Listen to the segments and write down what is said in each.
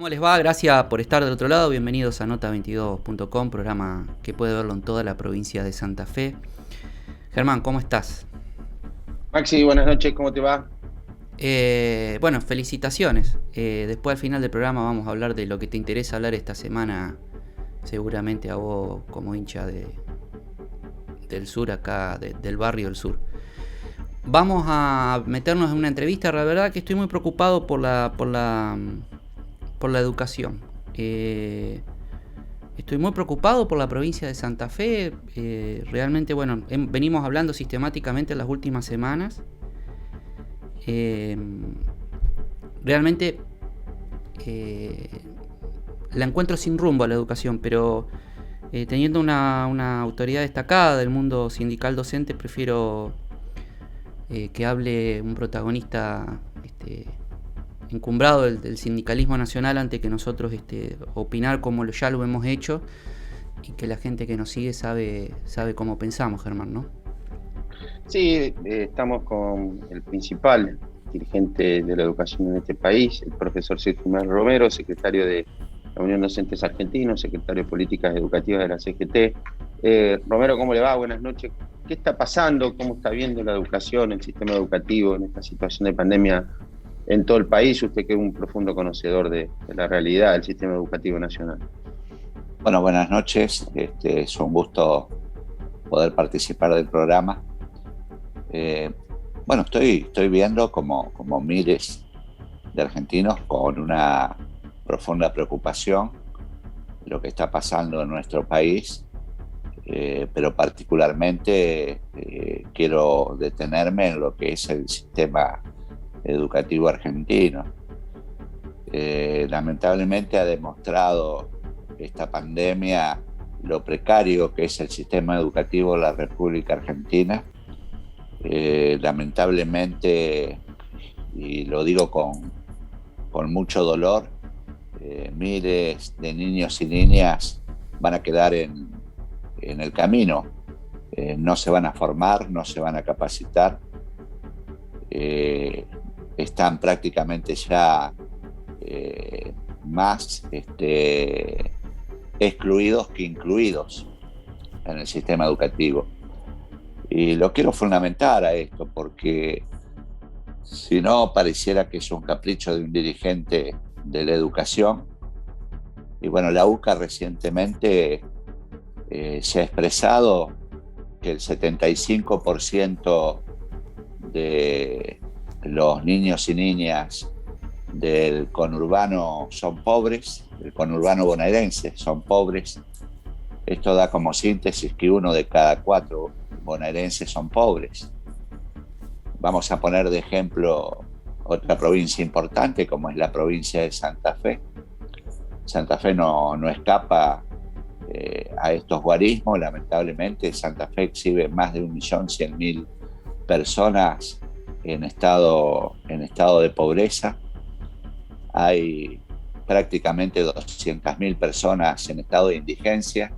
¿Cómo les va? Gracias por estar del otro lado. Bienvenidos a nota22.com, programa que puede verlo en toda la provincia de Santa Fe. Germán, ¿cómo estás? Maxi, buenas noches, ¿cómo te va? Bueno, felicitaciones. Después al final del programa vamos a hablar de lo que te interesa hablar esta semana, seguramente a vos como hincha del sur acá, del barrio del sur. Vamos a meternos en una entrevista. La verdad que estoy muy preocupado por la educación. Estoy muy preocupado por la provincia de Santa Fe. Realmente, bueno, venimos hablando sistemáticamente en las últimas semanas. Realmente la encuentro sin rumbo a la educación, pero teniendo una autoridad destacada del mundo sindical docente, prefiero que hable un protagonista encumbrado del sindicalismo nacional antes que nosotros opinar como ya lo hemos hecho y que la gente que nos sigue sabe cómo pensamos, Germán, ¿no? Sí, estamos con el principal dirigente de la educación en este país, el profesor Sergio Romero, secretario de la Unión Docentes Argentinos, secretario de Políticas Educativas de la CGT. Romero, ¿cómo le va? Buenas noches. ¿Qué está pasando? ¿Cómo está viendo la educación, el sistema educativo en esta situación de pandemia en todo el país? Usted que es un profundo conocedor de la realidad del sistema educativo nacional. Bueno, buenas noches. Es un gusto poder participar del programa. Bueno, estoy viendo como miles de argentinos con una profunda preocupación lo que está pasando en nuestro país, pero particularmente quiero detenerme en lo que es el sistema educativo argentino. Lamentablemente ha demostrado esta pandemia lo precario que es el sistema educativo de la República Argentina. Lamentablemente, y lo digo con mucho dolor, miles de niños y niñas van a quedar en el camino. No se van a formar, no se van a capacitar. Están prácticamente ya más excluidos que incluidos en el sistema educativo. Y lo quiero fundamentar a esto porque si no pareciera que es un capricho de un dirigente de la educación. Y bueno, la UCA recientemente se ha expresado que el 75% de los niños y niñas del conurbano son pobres, del conurbano bonaerense son pobres. Esto da como síntesis que 1 de cada 4 bonaerenses son pobres. Vamos a poner de ejemplo otra provincia importante como es la provincia de Santa Fe. Santa Fe no escapa a estos guarismos. Lamentablemente Santa Fe exhibe más de 1.100.000 personas en estado de pobreza. Hay prácticamente 200.000 personas en estado de indigencia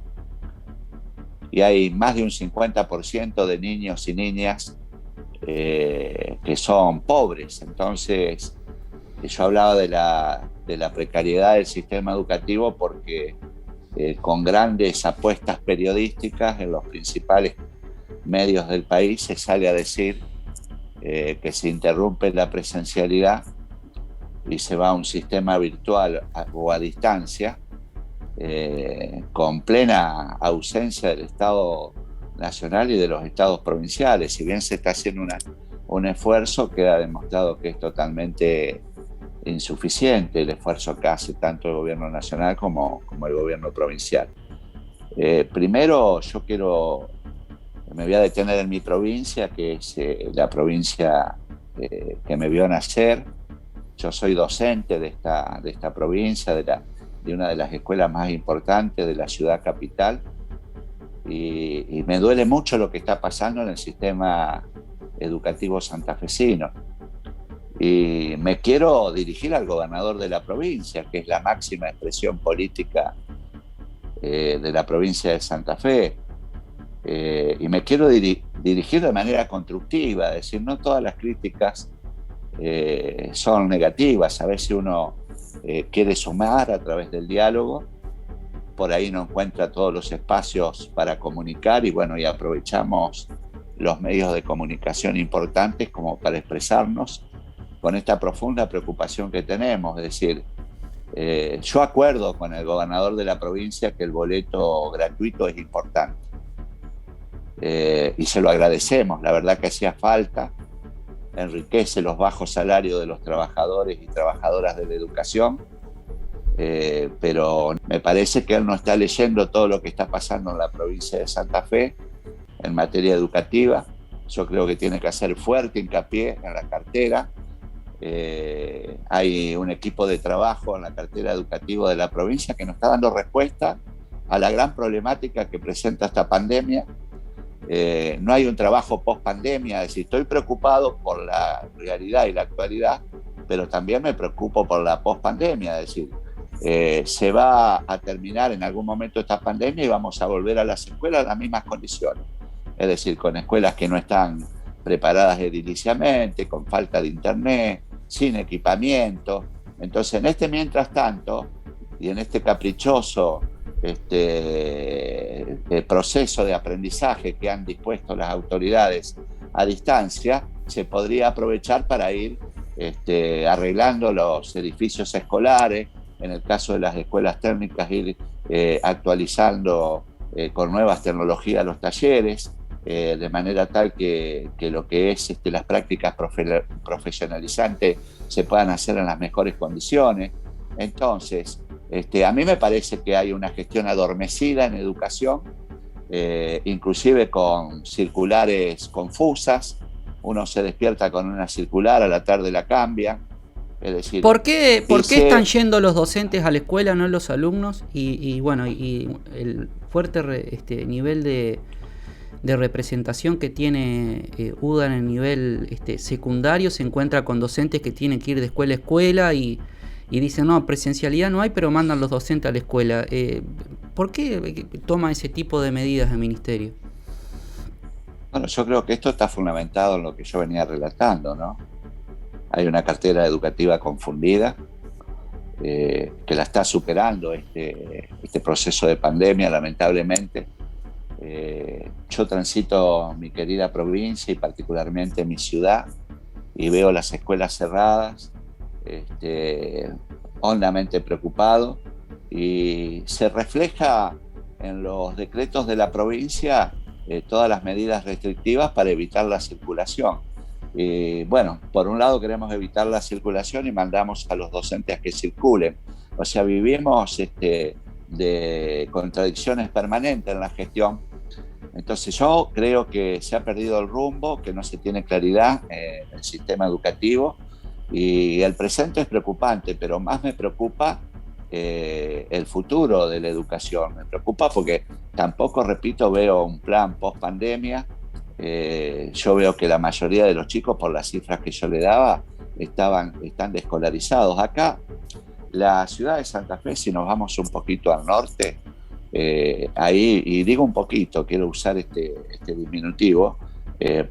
y hay más de un 50% de niños y niñas que son pobres. Entonces, yo hablaba de la precariedad del sistema educativo porque con grandes apuestas periodísticas en los principales medios del país se sale a decir que se interrumpe la presencialidad y se va a un sistema virtual o a distancia, con plena ausencia del Estado nacional y de los estados provinciales. Si bien se está haciendo un esfuerzo, queda demostrado que es totalmente insuficiente el esfuerzo que hace tanto el gobierno nacional como el gobierno provincial. Primero me voy a detener en mi provincia, que es la provincia que me vio nacer. Yo soy docente de esta provincia, de una de las escuelas más importantes de la ciudad capital, y me duele mucho lo que está pasando en el sistema educativo santafesino. Y me quiero dirigir al gobernador de la provincia, que es la máxima expresión política de la provincia de Santa Fe. Y me quiero dirigir de manera constructiva, es decir, no todas las críticas son negativas. A veces uno quiere sumar a través del diálogo, por ahí no encuentra todos los espacios para comunicar y bueno, y aprovechamos los medios de comunicación importantes como para expresarnos con esta profunda preocupación que tenemos. Es decir, yo acuerdo con el gobernador de la provincia que el boleto gratuito es importante y se lo agradecemos, la verdad que hacía falta, enriquece los bajos salarios de los trabajadores y trabajadoras de la educación, pero me parece que él no está leyendo todo lo que está pasando en la provincia de Santa Fe en materia educativa. Yo creo que tiene que hacer fuerte hincapié en la cartera. Hay un equipo de trabajo en la cartera educativa de la provincia que nos está dando respuesta a la gran problemática que presenta esta pandemia. No hay un trabajo post pandemia, es decir, estoy preocupado por la realidad y la actualidad, pero también me preocupo por la post pandemia, es decir, se va a terminar en algún momento esta pandemia y vamos a volver a las escuelas en las mismas condiciones, es decir, con escuelas que no están preparadas ediliciamente, con falta de internet, sin equipamiento. Entonces, en este mientras tanto y en este caprichoso proceso de aprendizaje que han dispuesto las autoridades a distancia, se podría aprovechar para ir arreglando los edificios escolares, en el caso de las escuelas técnicas ir actualizando con nuevas tecnologías los talleres, de manera tal que lo que es las prácticas profesionalizantes se puedan hacer en las mejores condiciones. Entonces, a mí me parece que hay una gestión adormecida en educación, inclusive con circulares confusas. Uno se despierta con una circular, a la tarde la cambian. Es decir, ¿Por qué están yendo los docentes a la escuela, no los alumnos? Y el fuerte nivel de representación que tiene UDA en el nivel secundario se encuentra con docentes que tienen que ir de escuela a escuela y dicen, no, presencialidad no hay, pero mandan los docentes a la escuela. ¿Por qué toma ese tipo de medidas el ministerio? Bueno, yo creo que esto está fundamentado en lo que yo venía relatando, ¿no? Hay una cartera educativa confundida que la está superando este proceso de pandemia, lamentablemente. Yo transito mi querida provincia y particularmente mi ciudad y veo las escuelas cerradas, hondamente preocupado, y se refleja en los decretos de la provincia todas las medidas restrictivas para evitar la circulación. Bueno, por un lado queremos evitar la circulación y mandamos a los docentes a que circulen. O sea, vivimos de contradicciones permanentes en la gestión. Entonces yo creo que se ha perdido el rumbo, que no se tiene claridad en el sistema educativo y el presente es preocupante, pero más me preocupa el futuro de la educación. Me preocupa porque tampoco, repito, veo un plan post pandemia. Yo veo que la mayoría de los chicos, por las cifras que yo le daba, están desescolarizados. Acá, la ciudad de Santa Fe, si nos vamos un poquito al norte, ahí, y digo un poquito, quiero usar este diminutivo,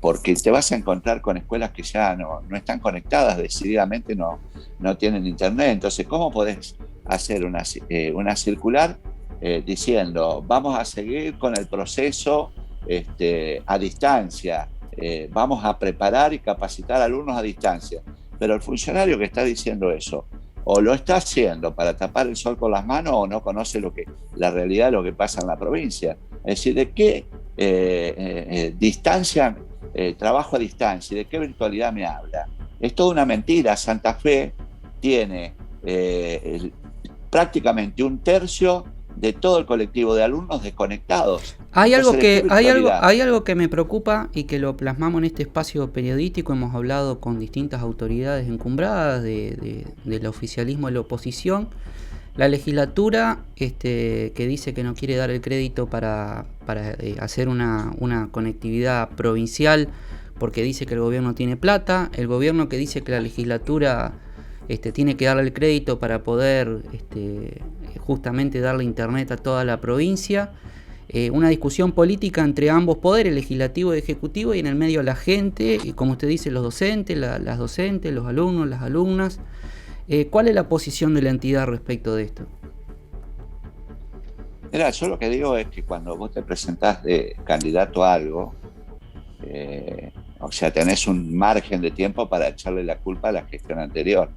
porque te vas a encontrar con escuelas que ya no están conectadas, decididamente no tienen internet. Entonces, ¿cómo podés hacer una circular diciendo vamos a seguir con el proceso a distancia, vamos a preparar y capacitar alumnos a distancia? Pero el funcionario que está diciendo eso o lo está haciendo para tapar el sol con las manos o no conoce la realidad de lo que pasa en la provincia. Es decir, ¿de qué distancia, trabajo a distancia, de qué virtualidad me habla? Es toda una mentira. Santa Fe tiene prácticamente 1/3 de todo el colectivo de alumnos desconectados. Hay algo que me preocupa y que lo plasmamos en este espacio periodístico. Hemos hablado con distintas autoridades encumbradas del oficialismo y la oposición. La legislatura que dice que no quiere dar el crédito para hacer una conectividad provincial porque dice que el gobierno tiene plata. El gobierno que dice que la legislatura tiene que darle el crédito para poder justamente darle internet a toda la provincia. Una discusión política entre ambos poderes, legislativo y ejecutivo, y en el medio la gente, y como usted dice, los docentes, las docentes, los alumnos, las alumnas. ¿Cuál es la posición de la entidad respecto de esto? Mira, yo lo que digo es que cuando vos te presentás de candidato a algo, o sea, tenés un margen de tiempo para echarle la culpa a la gestión anterior.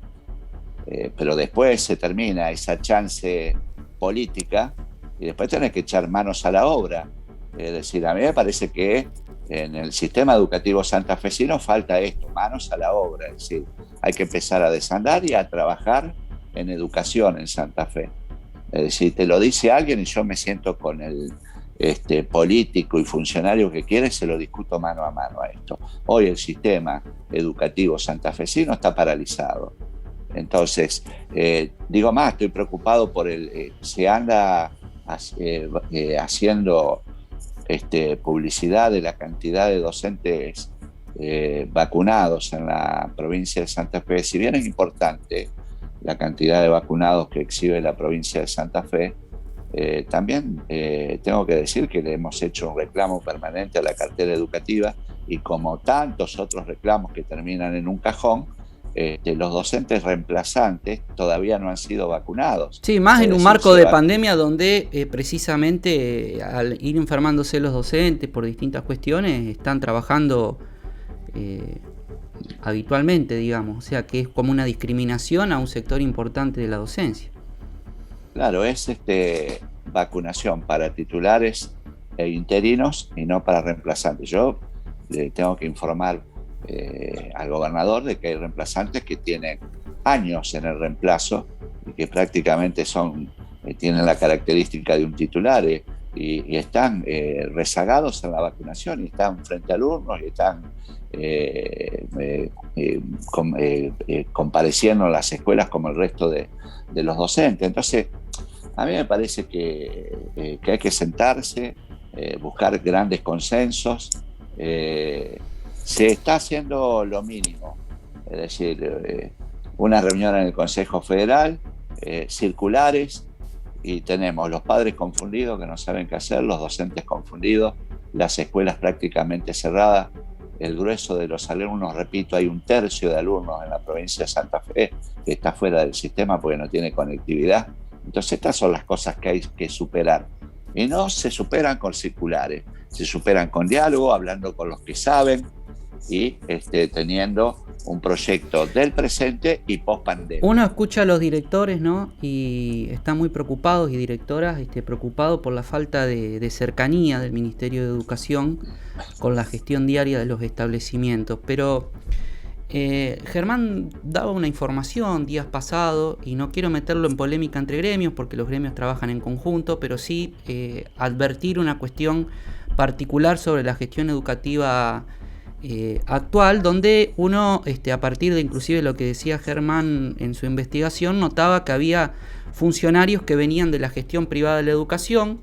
Pero después se termina esa chance política y después tenés que echar manos a la obra. Es decir, a mí me parece que en el sistema educativo santafesino falta esto, manos a la obra. Es decir, hay que empezar a desandar y a trabajar en educación en Santa Fe. Es decir, te lo dice alguien y yo me siento con el político y funcionario que quiere, se lo discuto mano a mano a esto. Hoy el sistema educativo santafesino está paralizado. Entonces, digo más, estoy preocupado por se anda haciendo publicidad de la cantidad de docentes vacunados en la provincia de Santa Fe. Si bien es importante la cantidad de vacunados que exhibe la provincia de Santa Fe, también tengo que decir que le hemos hecho un reclamo permanente a la cartera educativa y como tantos otros reclamos que terminan en un cajón, los docentes reemplazantes todavía no han sido vacunados. Sí, más en un marco de pandemia donde precisamente al ir enfermándose los docentes por distintas cuestiones están trabajando habitualmente, digamos, o sea que es como una discriminación a un sector importante de la docencia. Claro, es vacunación para titulares e interinos y no para reemplazantes. Yo le tengo que informar al gobernador de que hay reemplazantes que tienen años en el reemplazo y que prácticamente tienen la característica de un titular y están rezagados en la vacunación y están frente a alumnos y están compareciendo en las escuelas como el resto de los docentes. Entonces, a mí me parece que hay que sentarse, buscar grandes consensos. Se está haciendo lo mínimo, es decir, una reunión en el Consejo Federal, circulares, y tenemos los padres confundidos que no saben qué hacer, los docentes confundidos, las escuelas prácticamente cerradas. El grueso de los alumnos, repito, hay 1/3 de alumnos en la provincia de Santa Fe que está fuera del sistema porque no tiene conectividad. Entonces estas son las cosas que hay que superar. Y no se superan con circulares, se superan con diálogo, hablando con los que saben y teniendo un proyecto del presente y post pandemia. Uno escucha a los directores, ¿no? Y están muy preocupados, y directoras preocupados por la falta de cercanía del Ministerio de Educación con la gestión diaria de los establecimientos. Pero Germán daba una información días pasados, y no quiero meterlo en polémica entre gremios porque los gremios trabajan en conjunto, pero sí advertir una cuestión particular sobre la gestión educativa actual, donde uno, a partir de inclusive lo que decía Germán en su investigación, notaba que había funcionarios que venían de la gestión privada de la educación,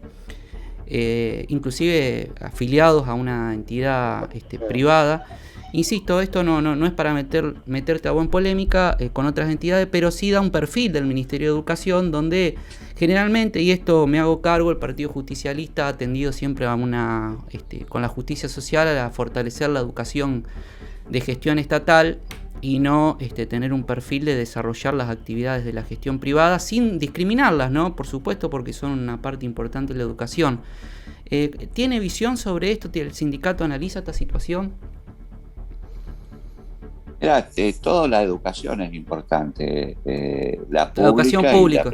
inclusive afiliados a una entidad privada. Insisto, esto no es para meterte a en polémica con otras entidades, pero sí da un perfil del Ministerio de Educación donde generalmente, y esto me hago cargo, el Partido Justicialista ha tendido siempre a con la justicia social a fortalecer la educación de gestión estatal y no tener un perfil de desarrollar las actividades de la gestión privada sin discriminarlas, ¿no? Por supuesto, porque son una parte importante de la educación. ¿Tiene visión sobre esto? ¿El sindicato analiza esta situación? Mira, toda la educación es importante, la educación pública.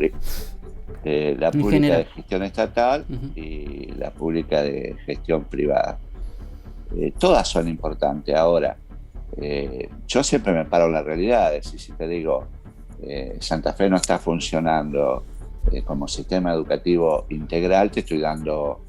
La pública de gestión estatal y la pública de gestión privada. Todas son importantes. Ahora, yo siempre me paro en la realidad. Es decir, si te digo, Santa Fe no está funcionando como sistema educativo integral, te estoy dando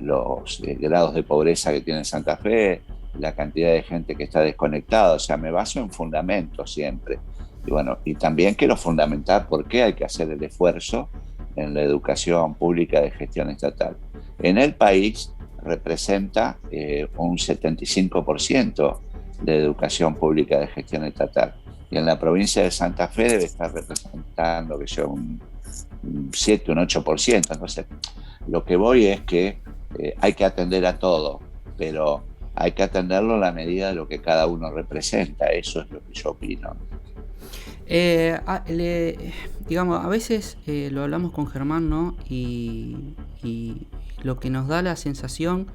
los grados de pobreza que tiene Santa Fe, la cantidad de gente que está desconectada. O sea, me baso en fundamentos siempre. Y bueno, y también quiero fundamentar por qué hay que hacer el esfuerzo en la educación pública de gestión estatal. En el país representa un 75% de educación pública de gestión estatal. Y en la provincia de Santa Fe debe estar representando un 7, un 8%. Entonces, lo que voy es que hay que atender a todo, pero hay que atenderlo a la medida de lo que cada uno representa. Eso es lo que yo opino. Digamos, a veces lo hablamos con Germán, ¿no? Y lo que nos da la sensación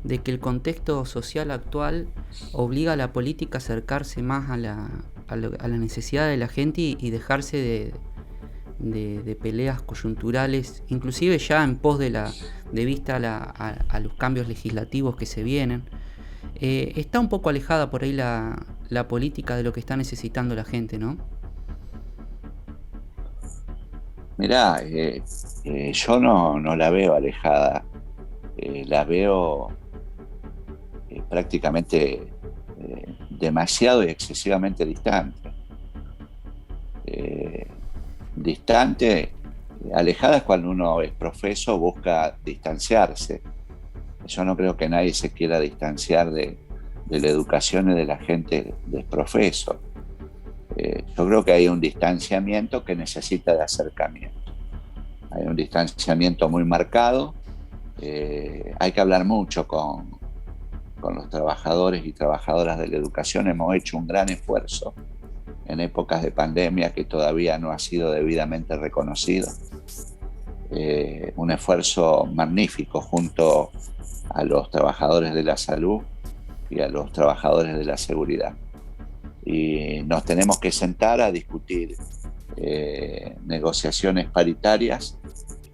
de que el contexto social actual obliga a la política a acercarse más a la necesidad de la gente y dejarse de peleas coyunturales, inclusive ya en pos de vista a los cambios legislativos que se vienen. Está un poco alejada por ahí la política de lo que está necesitando la gente, ¿no? Mirá, yo no la veo alejada, la veo prácticamente demasiado y excesivamente distante. Distante, alejada es cuando uno es profeso, busca distanciarse. Yo no creo que nadie se quiera distanciar de la educación y de la gente desprofeso. Yo creo que hay un distanciamiento que necesita de acercamiento. Hay un distanciamiento muy marcado. Hay que hablar mucho con los trabajadores y trabajadoras de la educación. Hemos hecho un gran esfuerzo en épocas de pandemia que todavía no ha sido debidamente reconocido. Un esfuerzo magnífico junto a los trabajadores de la salud y a los trabajadores de la seguridad. Y nos tenemos que sentar a discutir negociaciones paritarias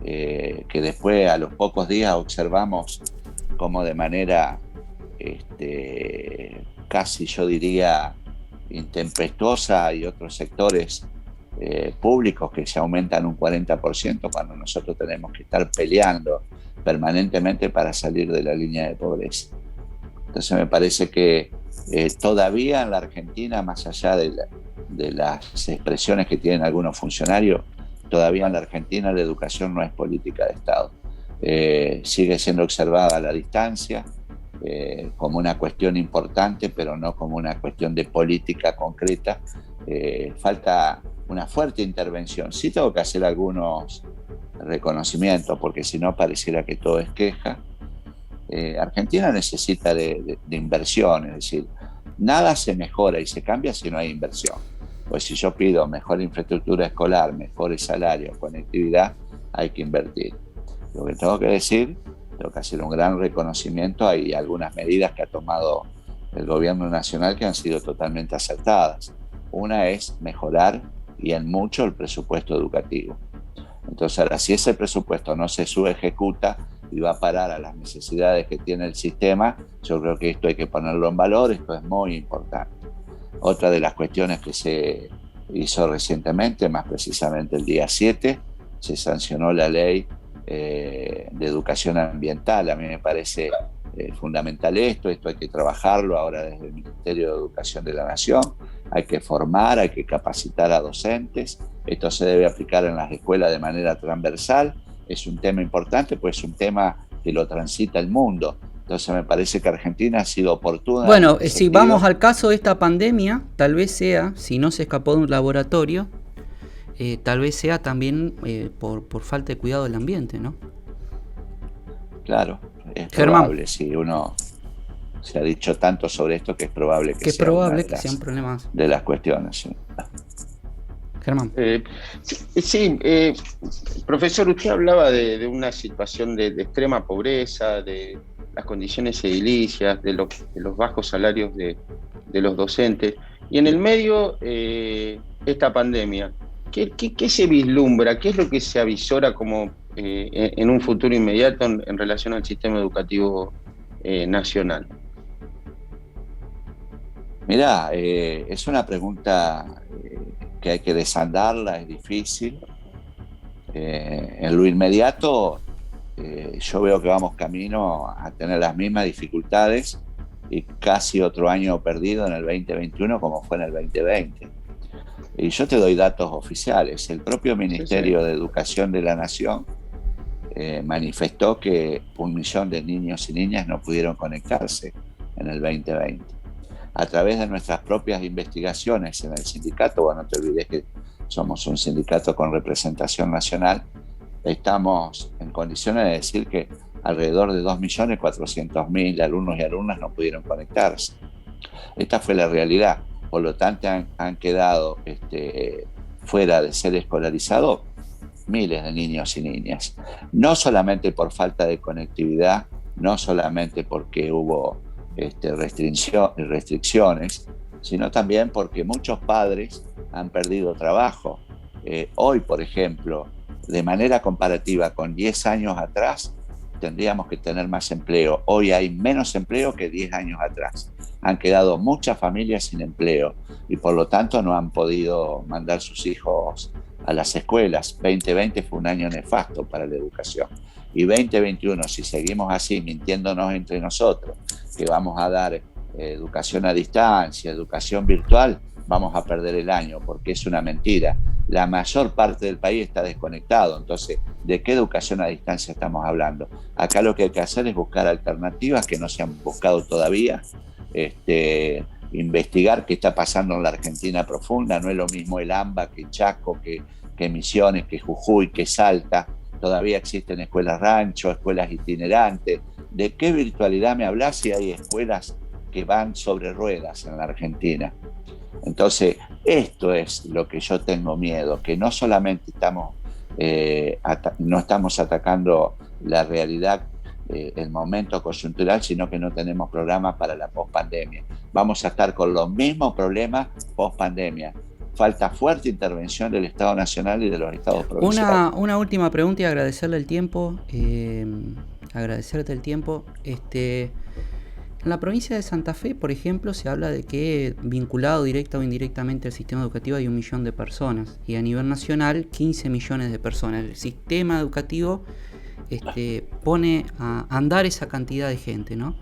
que después a los pocos días observamos como de manera casi yo diría intempestuosa hay otros sectores públicos que se aumentan un 40% cuando nosotros tenemos que estar peleando permanentemente para salir de la línea de pobreza. Entonces me parece que todavía en la Argentina, más allá de las expresiones que tienen algunos funcionarios, todavía en la Argentina la educación no es política de Estado. Sigue siendo observada a la distancia como una cuestión importante, pero no como una cuestión de política concreta. Falta una fuerte intervención. Sí tengo que hacer algunos reconocimientos, porque si no pareciera que todo es queja. Argentina necesita de inversión, es decir, nada se mejora y se cambia si no hay inversión. Pues si yo pido mejor infraestructura escolar, mejores salarios, conectividad, hay que invertir. Lo que tengo que decir, tengo que hacer un gran reconocimiento, hay algunas medidas que ha tomado el gobierno nacional que han sido totalmente acertadas. Una es mejorar y en mucho el presupuesto educativo. Entonces ahora, si ese presupuesto no se subejecuta y va a parar a las necesidades que tiene el sistema, yo creo que esto hay que ponerlo en valor, esto es muy importante. Otra de las cuestiones que se hizo recientemente, más precisamente el día 7, se sancionó la ley de educación ambiental. A mí me parece fundamental esto hay que trabajarlo ahora desde el Ministerio de Educación de la Nación, hay que formar, hay que capacitar a docentes, esto se debe aplicar en las escuelas de manera transversal, es un tema importante, pues es un tema que lo transita el mundo. Entonces me parece que Argentina ha sido oportuna. Bueno, si vamos al caso de esta pandemia, tal vez sea, si no se escapó de un laboratorio, tal vez sea también por falta de cuidado del ambiente, ¿no? Claro, es Germán. probable, sí, uno se ha dicho tanto sobre esto que es probable que sea un problema de las cuestiones. Sí. Germán. Profesor, usted hablaba de una situación de extrema pobreza, de las condiciones edilicias, de los bajos salarios de los docentes, y en el medio esta pandemia. ¿Qué se vislumbra? ¿Qué es lo que se avisora como en un futuro inmediato en relación al sistema educativo nacional? Mirá, es una pregunta que hay que desandarla, es difícil. En lo inmediato, yo veo que vamos camino a tener las mismas dificultades y casi otro año perdido en el 2021 como fue en el 2020. Y yo te doy datos oficiales. El propio Ministerio de Educación de la Nación manifestó que 1 millón de niños y niñas no pudieron conectarse en el 2020. A través de nuestras propias investigaciones en el sindicato, bueno, no te olvides que somos un sindicato con representación nacional, estamos en condiciones de decir que alrededor de 2.400.000 alumnos y alumnas no pudieron conectarse. Esta fue la realidad. por lo tanto han quedado fuera de ser escolarizados miles de niños y niñas. No solamente por falta de conectividad, no solamente porque hubo restricciones, sino también porque muchos padres han perdido trabajo. Hoy, por ejemplo, de manera comparativa con 10 años atrás, tendríamos que tener más empleo. Hoy hay menos empleo que 10 años atrás. Han quedado muchas familias sin empleo y por lo tanto no han podido mandar sus hijos a las escuelas. 2020 fue un año nefasto para la educación. Y 2021, si seguimos así, mintiéndonos entre nosotros, que vamos a dar educación a distancia, educación virtual, vamos a perder el año, porque es una mentira. La mayor parte del país está desconectado, entonces, ¿de qué educación a distancia estamos hablando? Acá lo que hay que hacer es buscar alternativas que no se han buscado todavía, investigar qué está pasando en la Argentina profunda. No es lo mismo el AMBA que Chaco, que Misiones, que Jujuy, que Salta. Todavía existen escuelas rancho, escuelas itinerantes. ¿De qué virtualidad me hablas si hay escuelas que van sobre ruedas en la Argentina? Entonces, esto es lo que yo tengo miedo, que no solamente no estamos atacando la realidad, el momento coyuntural, sino que no tenemos programas para la pospandemia. Vamos a estar con los mismos problemas pospandemia. Falta fuerte intervención del Estado Nacional y de los Estados provinciales. Una última pregunta y agradecerle el tiempo. Agradecerte el tiempo. En la provincia de Santa Fe, por ejemplo, se habla de que vinculado directa o indirectamente al sistema educativo hay 1 millón de personas y a nivel nacional 15 millones de personas. El sistema educativo pone a andar esa cantidad de gente, ¿no?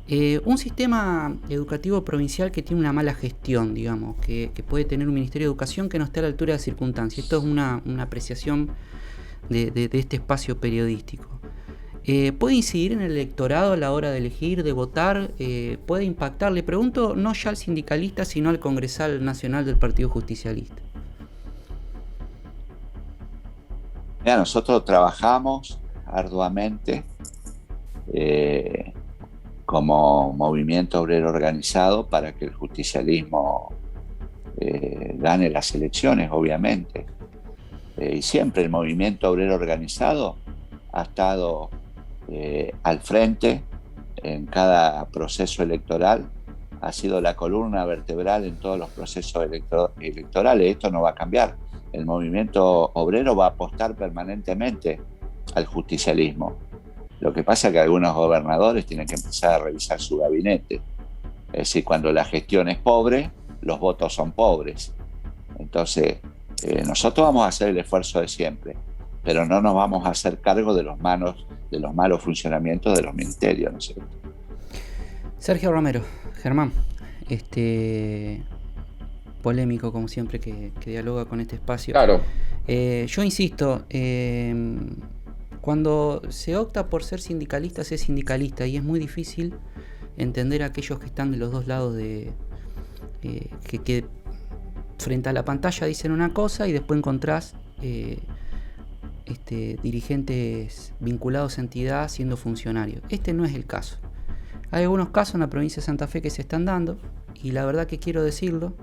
Un sistema educativo provincial que tiene una mala gestión, digamos, que puede tener un Ministerio de Educación que no esté a la altura de las circunstancias. Esto es una apreciación de este espacio periodístico. ¿Puede incidir en el electorado a la hora de elegir, de votar? ¿Puede impactar? Le pregunto no ya al sindicalista, sino al congresal nacional del Partido Justicialista. Mira, nosotros trabajamos arduamente como movimiento obrero organizado para que el justicialismo gane las elecciones, obviamente. Y siempre el movimiento obrero organizado ha estado al frente en cada proceso electoral, ha sido la columna vertebral en todos los procesos electorales. Esto no va a cambiar. El movimiento obrero va a apostar permanentemente al justicialismo. Lo que pasa es que algunos gobernadores tienen que empezar a revisar su gabinete. Es decir, cuando la gestión es pobre, los votos son pobres. Entonces, nosotros vamos a hacer el esfuerzo de siempre, pero no nos vamos a hacer cargo de los malos funcionamientos de los ministerios, ¿no es cierto? Sergio Romero, Germán, polémico como siempre que dialoga con este espacio. Claro. Yo insisto, cuando se opta por ser sindicalista, se es sindicalista y es muy difícil entender a aquellos que están de los dos lados que frente a la pantalla dicen una cosa y después encontrás dirigentes vinculados a entidad siendo funcionarios. Este no es el caso. Hay algunos casos en la provincia de Santa Fe que se están dando y la verdad que quiero decirlo,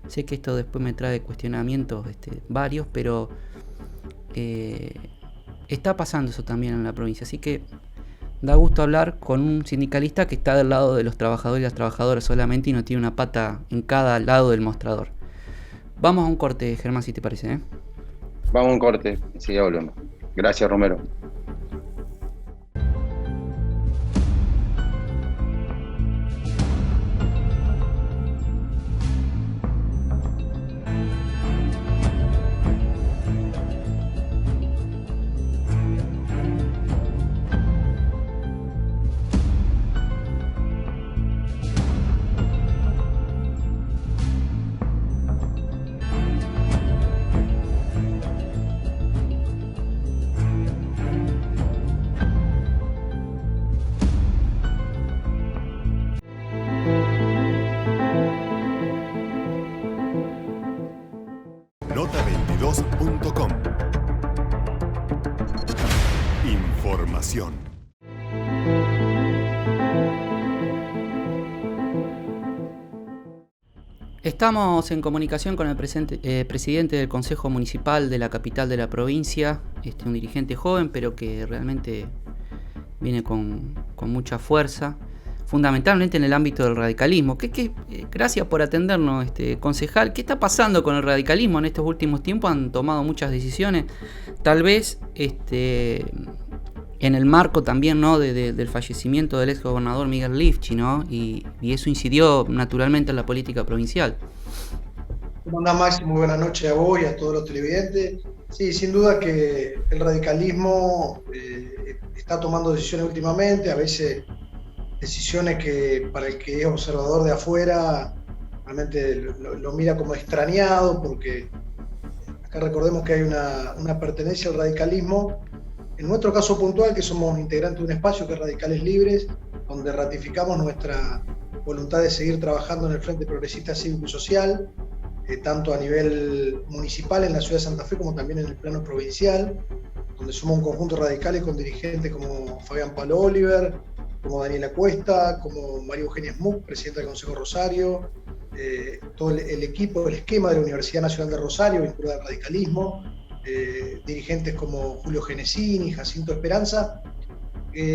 sé que esto después me trae cuestionamientos varios, pero está pasando eso también en la provincia, así que da gusto hablar con un sindicalista que está del lado de los trabajadores y las trabajadoras solamente y no tiene una pata en cada lado del mostrador. Vamos a un corte, Germán, si te parece, ¿eh? Vamos a un corte, sí, hablamos. Gracias, Romero. Nota22.com. Información. Estamos en comunicación con el presidente del Consejo Municipal de la capital de la provincia, un dirigente joven, pero que realmente viene con mucha fuerza, fundamentalmente en el ámbito del radicalismo. Gracias por atendernos, concejal. ¿Qué está pasando con el radicalismo en estos últimos tiempos? Han tomado muchas decisiones, tal vez en el marco también, ¿no?, del fallecimiento del ex gobernador Miguel Lifchi, ¿no? Y eso incidió naturalmente en la política provincial. ¿Cómo andás, Maxi? Muy buenas noches a vos y a todos los televidentes. Sí, sin duda que el radicalismo está tomando decisiones últimamente, a veces decisiones que para el que es observador de afuera realmente lo mira como extrañado, porque acá recordemos que hay una pertenencia al radicalismo. En nuestro caso puntual, que somos integrantes de un espacio que es Radicales Libres, donde ratificamos nuestra voluntad de seguir trabajando en el Frente Progresista Cívico y Social, tanto a nivel municipal en la ciudad de Santa Fe como también en el plano provincial, donde somos un conjunto de radicales con dirigentes como Fabián Palo Oliver, como Daniela Cuesta, como María Eugenia Smuck, presidenta del Consejo Rosario, todo el equipo, el esquema de la Universidad Nacional de Rosario, vinculado al radicalismo, dirigentes como Julio Genesini, Jacinto Esperanza,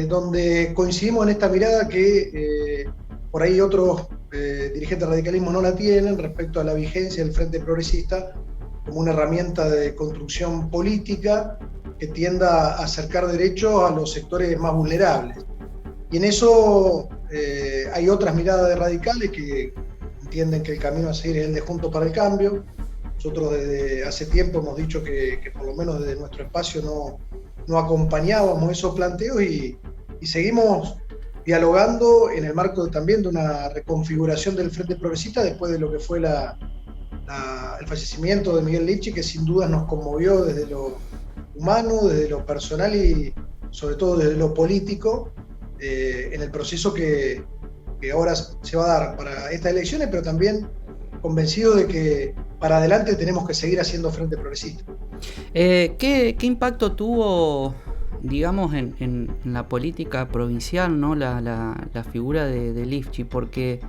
donde coincidimos en esta mirada que por ahí otros dirigentes del radicalismo no la tienen respecto a la vigencia del Frente Progresista como una herramienta de construcción política que tienda a acercar derechos a los sectores más vulnerables. Y en eso hay otras miradas de radicales que entienden que el camino a seguir es el de Juntos para el Cambio. Nosotros desde hace tiempo hemos dicho que por lo menos desde nuestro espacio no acompañábamos esos planteos y seguimos dialogando en el marco también de una reconfiguración del Frente Progresista después de lo que fue el fallecimiento de Miguel Lifchi, que sin duda nos conmovió desde lo humano, desde lo personal y sobre todo desde lo político, en el proceso que ahora se va a dar para estas elecciones, pero también convencido de que para adelante tenemos que seguir haciendo Frente Progresista. ¿Qué impacto tuvo, digamos, en la política provincial, ¿no?, la figura de Lifchi? Porque,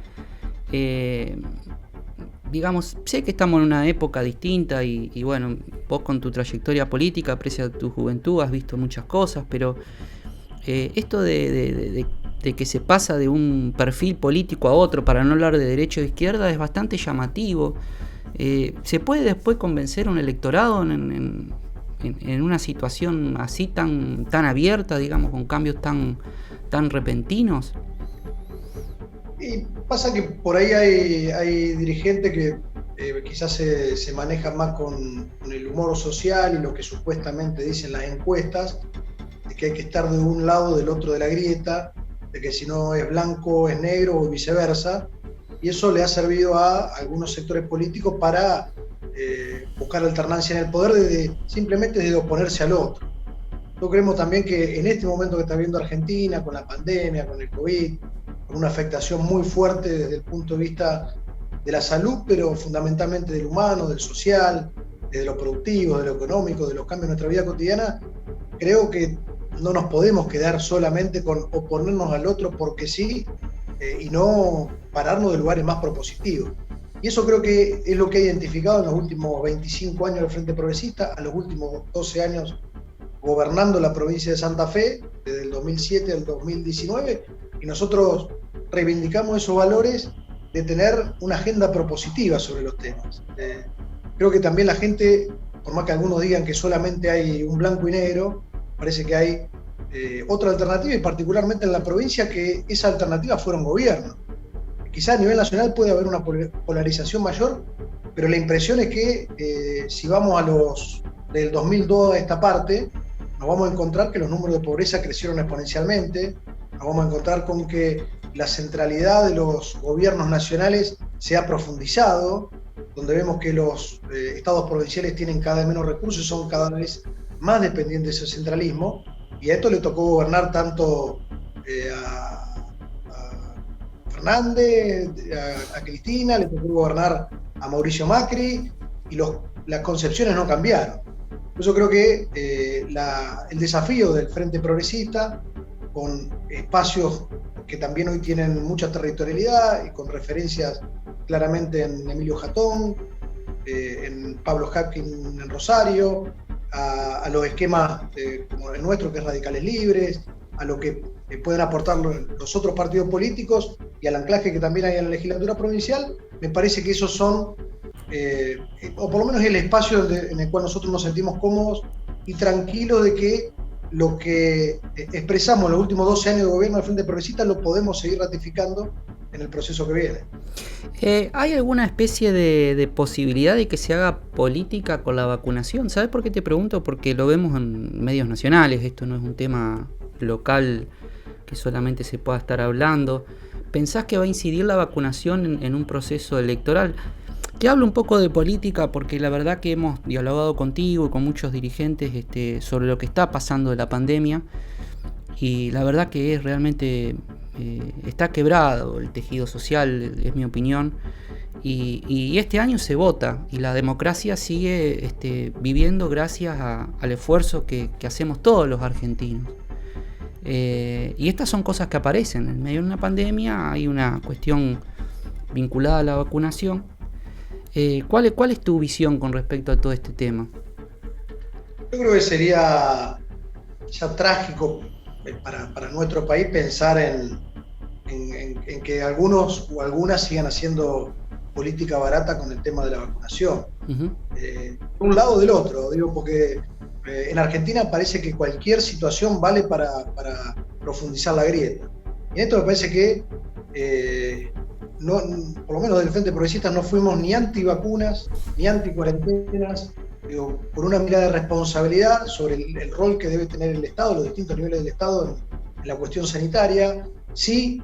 digamos, sé que estamos en una época distinta y bueno, vos con tu trayectoria política, aprecia tu juventud, has visto muchas cosas, pero esto de que se pasa de un perfil político a otro, para no hablar de derecha o de izquierda, es bastante llamativo. ¿Se puede después convencer a un electorado en una situación así tan abierta, digamos, con cambios tan repentinos? Y pasa que por ahí hay dirigentes que quizás se manejan más con el humor social y lo que supuestamente dicen las encuestas, de que hay que estar de un lado o del otro de la grieta, de que si no es blanco es negro o viceversa, y eso le ha servido a algunos sectores políticos para buscar alternancia en el poder simplemente de oponerse al otro. Nosotros creemos también que en este momento que está viendo Argentina, con la pandemia, con el COVID, con una afectación muy fuerte desde el punto de vista de la salud, pero fundamentalmente del humano, del social, de lo productivo, de lo económico, de los cambios en nuestra vida cotidiana, creo que no nos podemos quedar solamente con oponernos al otro porque sí, y no pararnos de lugares más propositivos. Y eso creo que es lo que ha identificado en los últimos 25 años del Frente Progresista, a los últimos 12 años gobernando la provincia de Santa Fe, desde el 2007 al 2019, y nosotros reivindicamos esos valores de tener una agenda propositiva sobre los temas. Creo que también la gente, por más que algunos digan que solamente hay un blanco y negro, parece que hay otra alternativa, y particularmente en la provincia, que esa alternativa fuera un gobierno. Quizá a nivel nacional puede haber una polarización mayor, pero la impresión es que si vamos del 2002 a esta parte, nos vamos a encontrar que los números de pobreza crecieron exponencialmente, nos vamos a encontrar con que la centralidad de los gobiernos nacionales se ha profundizado, donde vemos que los estados provinciales tienen cada vez menos recursos y son cada vez más dependientes de ese centralismo, y a esto le tocó gobernar tanto a Fernández, a Cristina, le tocó gobernar a Mauricio Macri, y las concepciones no cambiaron. Por eso creo que el desafío del Frente Progresista, con espacios que también hoy tienen mucha territorialidad y con referencias claramente en Emilio Jatón, en Pablo Hapkin en Rosario, a los esquemas como el nuestro, que es Radicales Libres, a lo que pueden aportar los otros partidos políticos y al anclaje que también hay en la legislatura provincial. Me parece que esos son, o por lo menos el espacio en el cual nosotros nos sentimos cómodos y tranquilos de que lo que expresamos en los últimos 12 años de gobierno del Frente Progresista lo podemos seguir ratificando en el proceso que viene. ¿Hay alguna especie de posibilidad de que se haga política con la vacunación? ¿Sabes por qué te pregunto? Porque lo vemos en medios nacionales, esto no es un tema local que solamente se pueda estar hablando. ¿Pensás que va a incidir la vacunación en un proceso electoral? Que hablo un poco de política porque la verdad que hemos dialogado contigo y con muchos dirigentes sobre lo que está pasando de la pandemia, y la verdad que es realmente está quebrado el tejido social, es mi opinión, y este año se vota y la democracia sigue viviendo gracias al esfuerzo que hacemos todos los argentinos. Y estas son cosas que aparecen en medio de una pandemia. Hay una cuestión vinculada a la vacunación. ¿Cuál es tu visión con respecto a todo este tema? Yo creo que sería ya trágico para nuestro país pensar en que algunos o algunas sigan haciendo política barata con el tema de la vacunación. Uh-huh. Por un lado o del otro, digo, porque en Argentina parece que cualquier situación vale para profundizar la grieta. Y en esto me parece que no, por lo menos del Frente Progresista no fuimos ni antivacunas, ni anticuarentenas, digo, por una mirada de responsabilidad sobre el rol que debe tener el Estado, los distintos niveles del Estado en la cuestión sanitaria, sí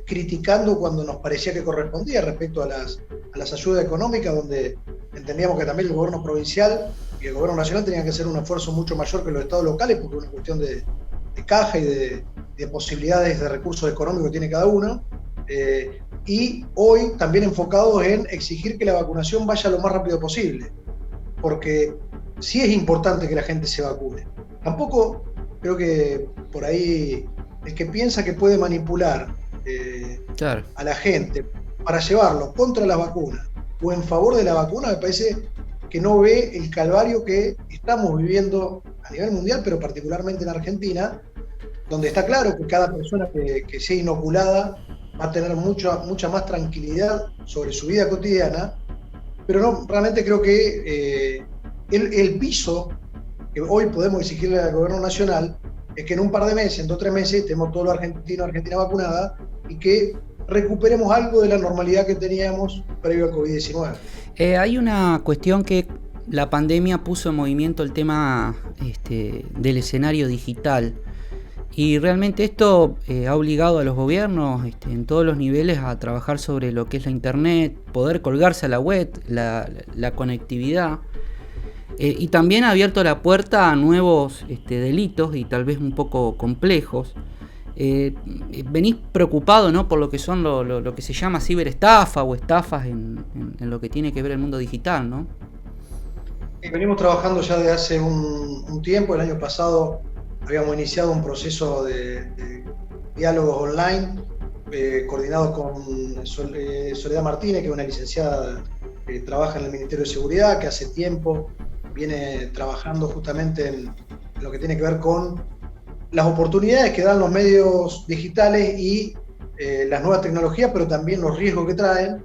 criticando cuando nos parecía que correspondía respecto a las ayudas económicas, donde entendíamos que también el gobierno provincial y el gobierno nacional tenían que hacer un esfuerzo mucho mayor que los estados locales, porque es una cuestión de caja y de posibilidades de recursos económicos que tiene cada uno. Y hoy también enfocados en exigir que la vacunación vaya lo más rápido posible, porque sí es importante que la gente se vacune. Tampoco creo que por ahí el que piensa que puede manipular claro, a la gente para llevarlo contra la vacuna o en favor de la vacuna, me parece que no ve el calvario que estamos viviendo a nivel mundial, pero particularmente en Argentina, donde está claro que cada persona que sea inoculada va a tener mucha más tranquilidad sobre su vida cotidiana, pero no, realmente creo que el piso que hoy podemos exigirle al gobierno nacional es que en un par de meses, en 2 o 3 meses, estemos todos los argentinos, Argentina vacunada y que recuperemos algo de la normalidad que teníamos previo al COVID-19. Hay una cuestión que la pandemia puso en movimiento, el tema del escenario digital. Y realmente esto ha obligado a los gobiernos en todos los niveles a trabajar sobre lo que es la internet, poder colgarse a la web, la conectividad. Y también ha abierto la puerta a nuevos delitos y tal vez un poco complejos. Venís preocupado, ¿no?, por lo que son lo que se llama ciberestafa o estafas en lo que tiene que ver el mundo digital, ¿no? Venimos trabajando ya desde hace un tiempo. El año pasado habíamos iniciado un proceso de diálogos online coordinado con Soledad Martínez, que es una licenciada que trabaja en el Ministerio de Seguridad, que hace tiempo viene trabajando justamente en lo que tiene que ver con las oportunidades que dan los medios digitales y las nuevas tecnologías, pero también los riesgos que traen.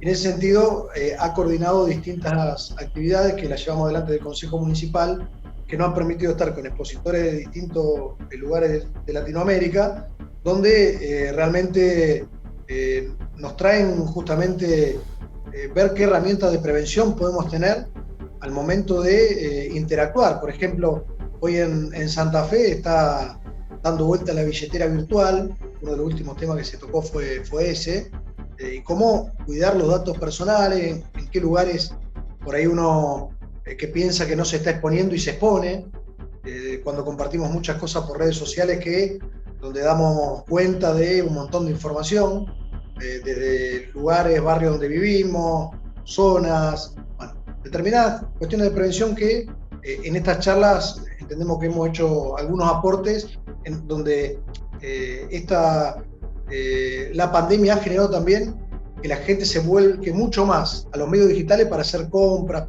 En ese sentido, ha coordinado distintas actividades que las llevamos adelante del Consejo Municipal, que nos han permitido estar con expositores de distintos lugares de Latinoamérica, donde realmente nos traen justamente ver qué herramientas de prevención podemos tener al momento de interactuar. Por ejemplo, hoy en Santa Fe está dando vuelta la billetera virtual. Uno de los últimos temas que se tocó fue ese, y cómo cuidar los datos personales, en qué lugares por ahí uno que piensa que no se está exponiendo y se expone, cuando compartimos muchas cosas por redes sociales donde damos cuenta de un montón de información, desde lugares, barrios donde vivimos, zonas, bueno, determinadas cuestiones de prevención que en estas charlas entendemos que hemos hecho algunos aportes en donde la pandemia ha generado también que la gente se vuelque mucho más a los medios digitales para hacer compras,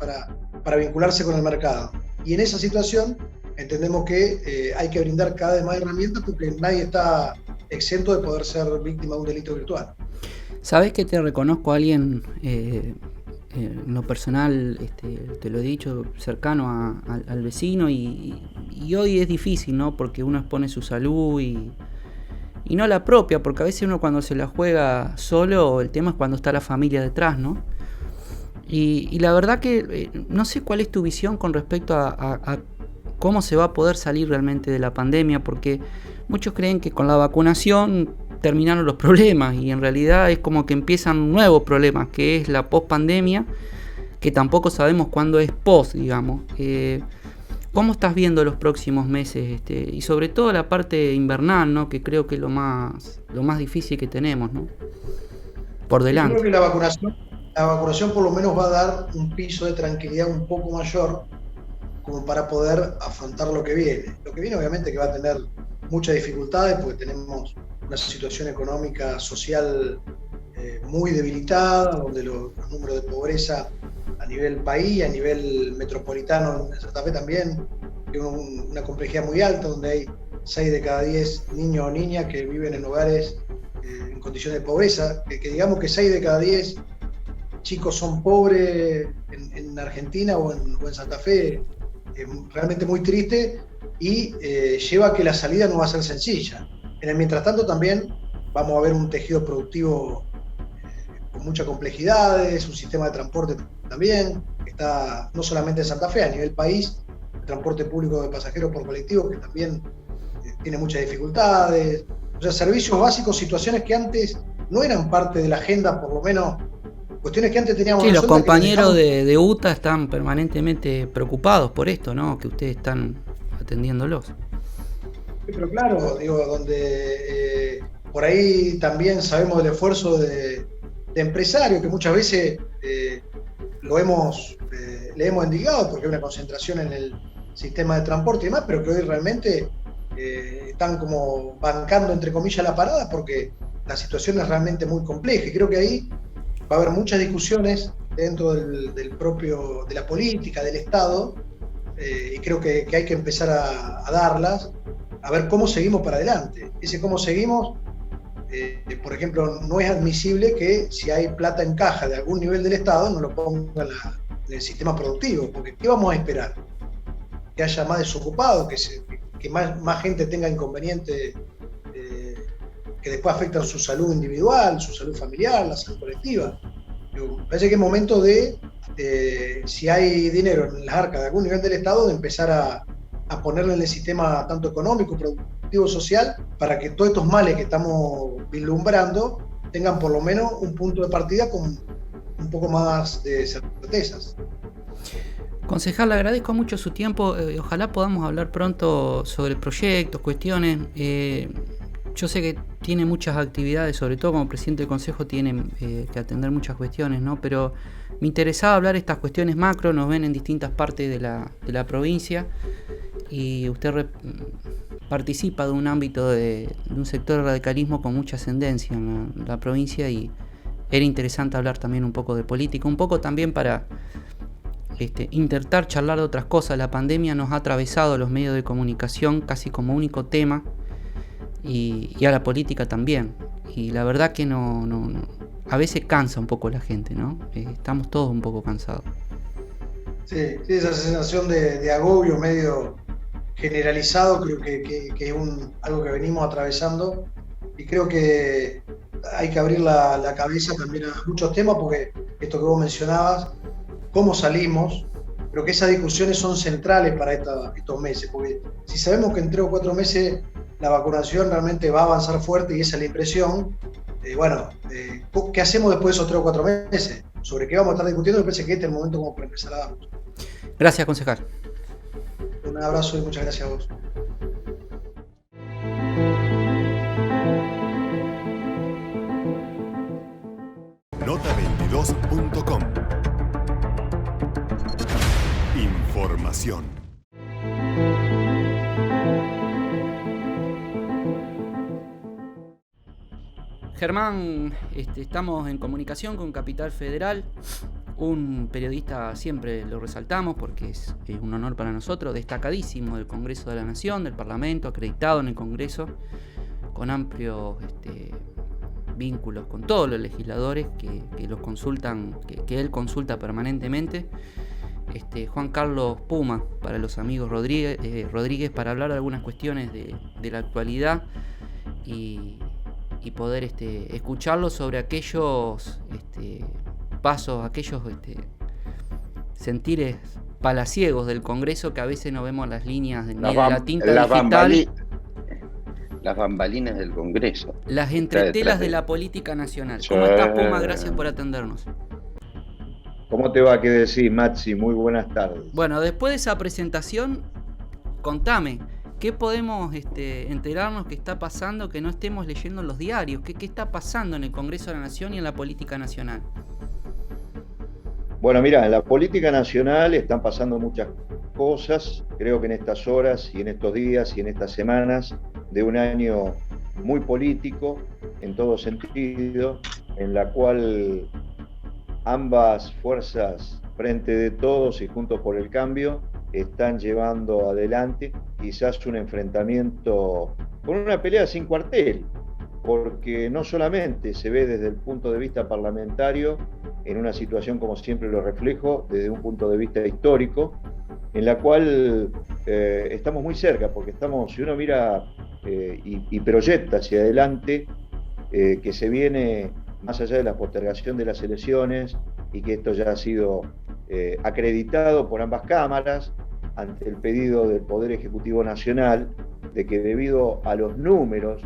para vincularse con el mercado. Y en esa situación entendemos que hay que brindar cada vez más herramientas porque nadie está exento de poder ser víctima de un delito virtual. ¿Sabés que te reconozco a alguien, en lo personal, te lo he dicho, cercano al vecino y hoy es difícil, ¿no? Porque uno expone su salud y no la propia, porque a veces uno cuando se la juega solo, el tema es cuando está la familia detrás, ¿no? Y la verdad que no sé cuál es tu visión con respecto a cómo se va a poder salir realmente de la pandemia, porque muchos creen que con la vacunación terminaron los problemas y en realidad es como que empiezan nuevos problemas, que es la post-pandemia, que tampoco sabemos cuándo es post, digamos. ¿Cómo estás viendo los próximos meses? Y sobre todo la parte invernal, ¿no? Que creo que es lo más difícil que tenemos, ¿no? Por delante. Yo creo que la vacunación por lo menos va a dar un piso de tranquilidad un poco mayor como para poder afrontar lo que viene. Lo que viene obviamente que va a tener muchas dificultades porque tenemos una situación económica, social muy debilitada, donde los números de pobreza a nivel país, a nivel metropolitano en Santa Fe también, tiene una complejidad muy alta, donde hay 6 de cada 10 niños o niñas que viven en hogares en condiciones de pobreza, que digamos que 6 de cada 10 chicos son pobres en Argentina o en Santa Fe, es realmente muy triste y lleva a que la salida no va a ser sencilla. En el mientras tanto también vamos a ver un tejido productivo con muchas complejidades, un sistema de transporte también, que está no solamente en Santa Fe, a nivel país, el transporte público de pasajeros por colectivo, que también tiene muchas dificultades. O sea, servicios básicos, situaciones que antes no eran parte de la agenda, por lo menos, cuestiones que antes teníamos. Sí, los compañeros de UTA están permanentemente preocupados por esto, ¿no? Que ustedes están atendiéndolos. Sí, pero claro, digo, donde por ahí también sabemos del esfuerzo de empresarios que muchas veces le hemos endilgado porque hay una concentración en el sistema de transporte y demás, pero que hoy realmente están como bancando entre comillas la parada porque la situación es realmente muy compleja y creo que ahí va a haber muchas discusiones dentro de la política, del Estado, y creo que hay que empezar a darlas, a ver cómo seguimos para adelante. Ese cómo seguimos, por ejemplo, no es admisible que si hay plata en caja de algún nivel del Estado no lo ponga en el sistema productivo, porque ¿qué vamos a esperar? Que haya más desocupados, que más gente tenga inconvenientes que después afectan su salud individual, su salud familiar, la salud colectiva. Me parece que es momento de, si hay dinero en las arcas de algún nivel del Estado, de empezar a ponerle en el sistema tanto económico, productivo, social, para que todos estos males que estamos vislumbrando tengan por lo menos un punto de partida con un poco más de certezas. Concejal, le agradezco mucho su tiempo. Ojalá podamos hablar pronto sobre proyectos, cuestiones. Yo sé que tiene muchas actividades, sobre todo como presidente del consejo tiene que atender muchas cuestiones, ¿no? Pero me interesaba hablar de estas cuestiones macro, nos ven en distintas partes de la provincia y usted participa de un ámbito de un sector de radicalismo con mucha ascendencia en la provincia y era interesante hablar también un poco de política, un poco también para intentar charlar de otras cosas. La pandemia nos ha atravesado los medios de comunicación casi como único tema y a la política también. Y la verdad que no a veces cansa un poco la gente, ¿no? Estamos todos un poco cansados. Sí, esa sensación de agobio medio generalizado creo que es algo que venimos atravesando y creo que hay que abrir la cabeza también a muchos temas porque esto que vos mencionabas, cómo salimos, pero que esas discusiones son centrales para estos meses, porque si sabemos que en 3 o 4 meses la vacunación realmente va a avanzar fuerte y esa es la impresión, ¿qué hacemos después de esos 3 o 4 meses? ¿Sobre qué vamos a estar discutiendo? Me parece que este es el momento como para empezar a darnos. Gracias, concejal. Un abrazo y muchas gracias a vos. Nota22.com. Información. Germán, estamos en comunicación con Capital Federal, un periodista, siempre lo resaltamos porque es un honor para nosotros, destacadísimo del Congreso de la Nación, del Parlamento, acreditado en el Congreso, con amplios vínculos con todos los legisladores que los consultan, que él consulta permanentemente. Juan Carlos Puma, para los amigos Rodríguez, para hablar de algunas cuestiones de la actualidad y poder escucharlo sobre aquellos pasos, aquellos sentires palaciegos del Congreso, que a veces no vemos las líneas de la tinta digital. Las bambalinas del Congreso. Las entretelas de la política nacional. ¿Cómo estás, Puma? Gracias por atendernos. ¿Cómo te va? ¿Qué decís, Maxi? Muy buenas tardes. Bueno, después de esa presentación, contame, ¿qué podemos enterarnos que está pasando que no estemos leyendo en los diarios? ¿Qué está pasando en el Congreso de la Nación y en la política nacional? Bueno, mira, en la política nacional están pasando muchas cosas. Creo que en estas horas y en estos días y en estas semanas de un año muy político, en todo sentido, en la cual ambas fuerzas, Frente de Todos y Juntos por el Cambio, están llevando adelante quizás un enfrentamiento con una pelea sin cuartel, porque no solamente se ve desde el punto de vista parlamentario, en una situación, como siempre lo reflejo, desde un punto de vista histórico, en la cual estamos muy cerca, porque estamos, si uno mira y proyecta hacia adelante, que se viene más allá de la postergación de las elecciones, y que esto ya ha sido acreditado por ambas cámaras, ante el pedido del Poder Ejecutivo Nacional, de que debido a los números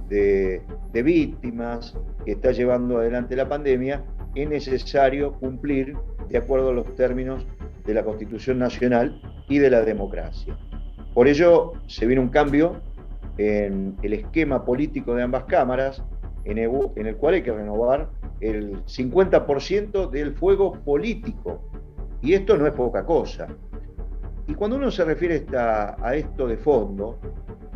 de víctimas que está llevando adelante la pandemia, es necesario cumplir de acuerdo a los términos de la Constitución Nacional y de la democracia. Por ello, se viene un cambio en el esquema político de ambas cámaras, en el cual hay que renovar el 50% del fuego político. Y esto no es poca cosa. Y cuando uno se refiere a esto de fondo,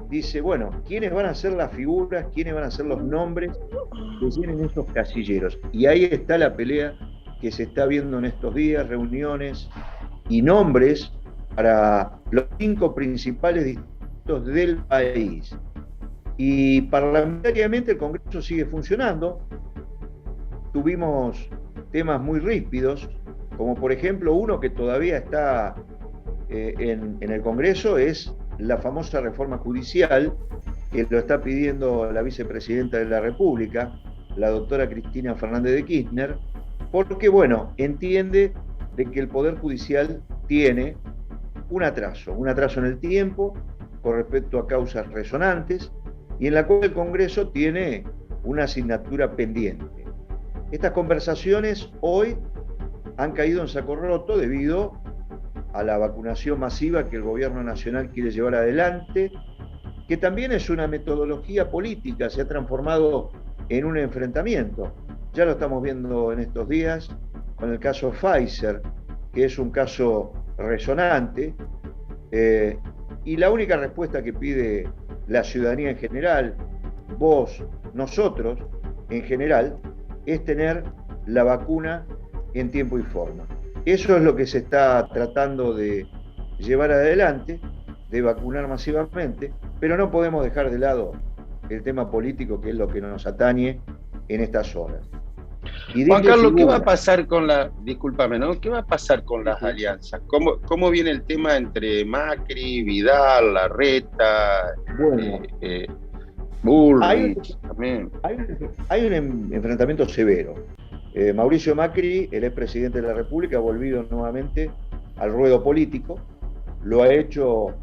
dice, bueno, ¿quiénes van a ser las figuras, quiénes van a ser los nombres que tienen estos casilleros? Y ahí está la pelea que se está viendo en estos días, reuniones y nombres para los 5 principales distritos del país. Y parlamentariamente el Congreso sigue funcionando. Tuvimos temas muy ríspidos, como por ejemplo uno que todavía está en el Congreso, es la famosa reforma judicial, que lo está pidiendo la vicepresidenta de la República, la doctora Cristina Fernández de Kirchner, porque, bueno, entiende de que el Poder Judicial tiene un atraso en el tiempo con respecto a causas resonantes, y en la cual el Congreso tiene una asignatura pendiente. Estas conversaciones hoy han caído en saco roto debido a la vacunación masiva que el gobierno nacional quiere llevar adelante, que también es una metodología política, se ha transformado en un enfrentamiento. Ya lo estamos viendo en estos días con el caso Pfizer, que es un caso resonante, y la única respuesta que pide la ciudadanía en general, vos, nosotros en general, es tener la vacuna en tiempo y forma. Eso es lo que se está tratando de llevar adelante, de vacunar masivamente, pero no podemos dejar de lado el tema político, que es lo que nos atañe en estas horas. Juan Carlos, ¿qué va a pasar con discúlpame, ¿no? ¿Qué va a pasar con las alianzas? ¿Cómo viene el tema entre Macri, Vidal, Larreta, Bullrich? Hay un enfrentamiento severo. Mauricio Macri, el expresidente de la República, ha volvido nuevamente al ruedo político. Lo ha hecho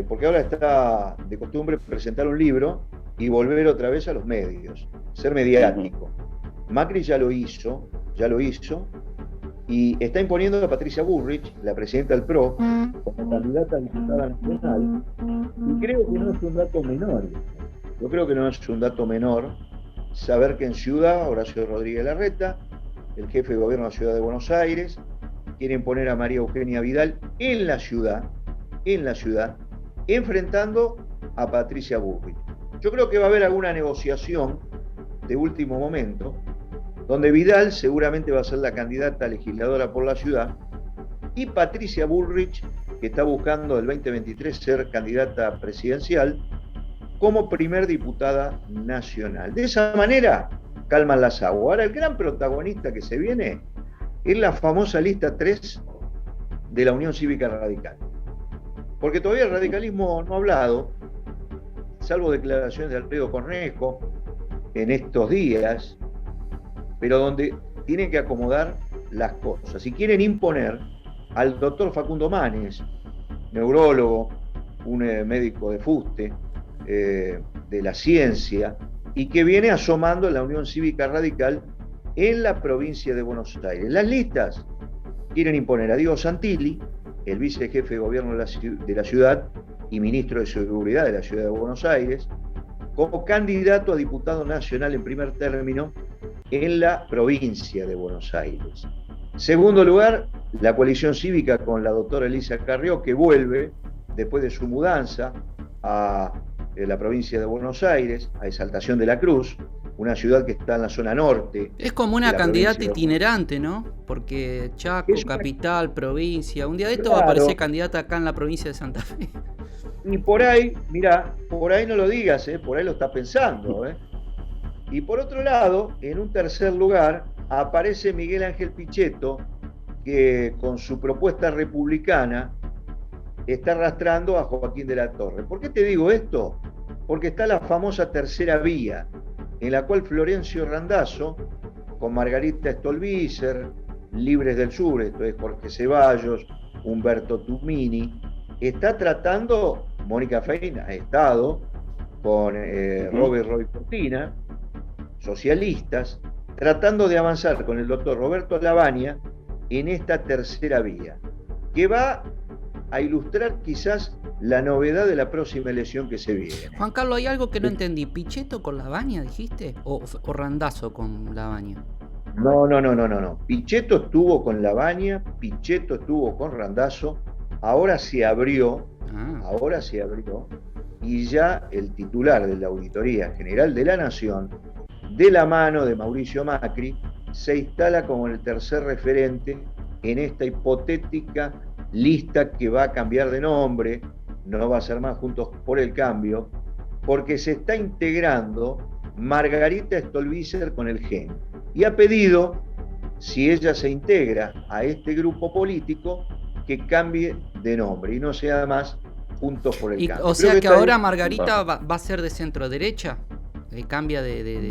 porque ahora está de costumbre presentar un libro y volver otra vez a los medios, ser mediático. Macri ya lo hizo, y está imponiendo a Patricia Bullrich, la presidenta del PRO, como candidata a diputada nacional, y creo que no es un dato menor. Yo creo que no es un dato menor saber que en Ciudad, Horacio Rodríguez Larreta, el jefe de gobierno de la Ciudad de Buenos Aires, quieren poner a María Eugenia Vidal en la ciudad, enfrentando a Patricia Bullrich. Yo creo que va a haber alguna negociación de último momento, donde Vidal seguramente va a ser la candidata legisladora por la ciudad, y Patricia Bullrich, que está buscando el 2023 ser candidata presidencial, como primer diputada nacional. De esa manera calman las aguas. Ahora, el gran protagonista que se viene es la famosa lista 3 de la Unión Cívica Radical. Porque todavía el radicalismo no ha hablado, salvo declaraciones de Alfredo Cornejo en estos días, pero donde tienen que acomodar las cosas. Si quieren imponer al doctor Facundo Manes, neurólogo, un médico de fuste, de la ciencia, y que viene asomando en la Unión Cívica Radical en la provincia de Buenos Aires. Las listas quieren imponer a Diego Santilli, el vicejefe de gobierno de la ciudad y ministro de Seguridad de la ciudad de Buenos Aires, como candidato a diputado nacional en primer término en la provincia de Buenos Aires. Segundo lugar, la coalición cívica con la doctora Elisa Carrió, que vuelve después de su mudanza a la provincia de Buenos Aires, a Exaltación de la Cruz, una ciudad que está en la zona norte. Es como una candidata itinerante, ¿no? Porque Chaco, capital, provincia, un día de esto va a aparecer candidata acá en la provincia de Santa Fe. Y por ahí, mirá, por ahí no lo digas, por ahí lo estás pensando. Y por otro lado, en un tercer lugar, aparece Miguel Ángel Pichetto, que con su propuesta republicana está arrastrando a Joaquín de la Torre. ¿Por qué te digo esto? Porque está la famosa tercera vía, en la cual Florencio Randazzo, con Margarita Stolbizer, Libres del Sur, esto es Jorge Ceballos, Humberto Tumini, está tratando, Mónica Fein ha estado con Robert Roy Cortina, socialistas, tratando de avanzar con el doctor Roberto Lavagna en esta tercera vía, que va a ilustrar quizás la novedad de la próxima elección que se viene. Juan Carlos, hay algo que no entendí. ¿Pichetto con Lavagna dijiste? ¿O Randazzo con Lavagna? No. Pichetto estuvo con Lavagna, Pichetto estuvo con Randazzo, ahora se abrió, y ya el titular de la Auditoría General de la Nación, de la mano de Mauricio Macri, se instala como el tercer referente en esta hipotética lista que va a cambiar de nombre, no va a ser más Juntos por el Cambio, porque se está integrando Margarita Stolbizer con el GEN. Y ha pedido, si ella se integra a este grupo político, que cambie de nombre y no sea más Juntos por el Cambio. O sea que ahora Margarita va a ser de centro derecha, cambia de...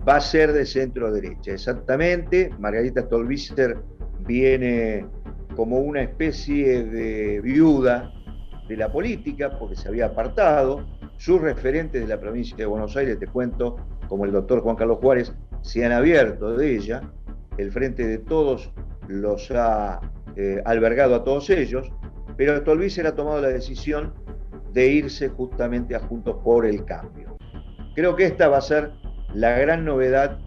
Va a ser de centro derecha, exactamente. Margarita Stolbizer viene como una especie de viuda de la política, porque se había apartado. Sus referentes de la provincia de Buenos Aires, te cuento, como el doctor Juan Carlos Juárez, se han abierto de ella. El Frente de Todos los ha albergado a todos ellos, pero Stolbizer ha tomado la decisión de irse justamente a Juntos por el Cambio. Creo que esta va a ser la gran novedad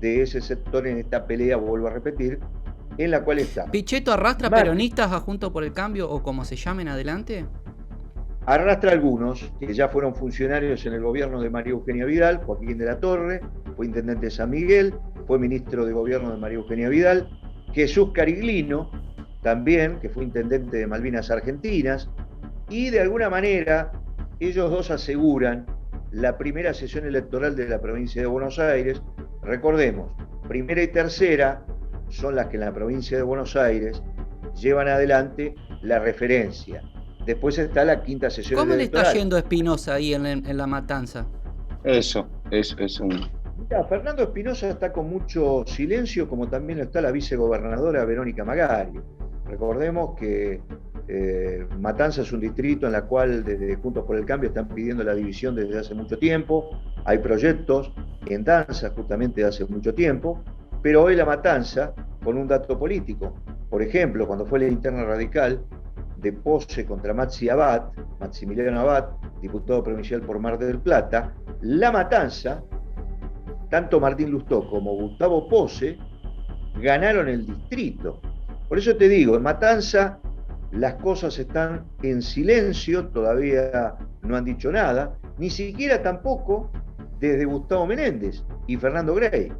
de ese sector en esta pelea, vuelvo a repetir, en la cual está. ¿Pichetto arrastra peronistas a Juntos por el Cambio o como se llamen adelante? Arrastra algunos que ya fueron funcionarios en el gobierno de María Eugenia Vidal. Joaquín de la Torre fue intendente de San Miguel, fue ministro de gobierno de María Eugenia Vidal. Jesús Cariglino, también, que fue intendente de Malvinas Argentinas. Y de alguna manera, ellos dos aseguran la primera sesión electoral de la provincia de Buenos Aires. Recordemos, primera y tercera son las que en la provincia de Buenos Aires llevan adelante la referencia. Después está la quinta sesión electoral. ¿Cómo le está yendo a Espinosa ahí en La Matanza? Eso es un... Mira, Fernando Espinosa está con mucho silencio, como también está la vicegobernadora Verónica Magario. Recordemos que Matanza es un distrito en la cual desde Juntos por el Cambio están pidiendo la división desde hace mucho tiempo. Hay proyectos en danza justamente de hace mucho tiempo, pero hoy La Matanza, con un dato político, por ejemplo, cuando fue la interna radical de Pose contra Maximiliano Abad, diputado provincial por Mar del Plata, La Matanza, tanto Martín Lustó como Gustavo Pose ganaron el distrito. Por eso te digo, en Matanza las cosas están en silencio, todavía no han dicho nada, ni siquiera tampoco desde Gustavo Menéndez y Fernando Grey.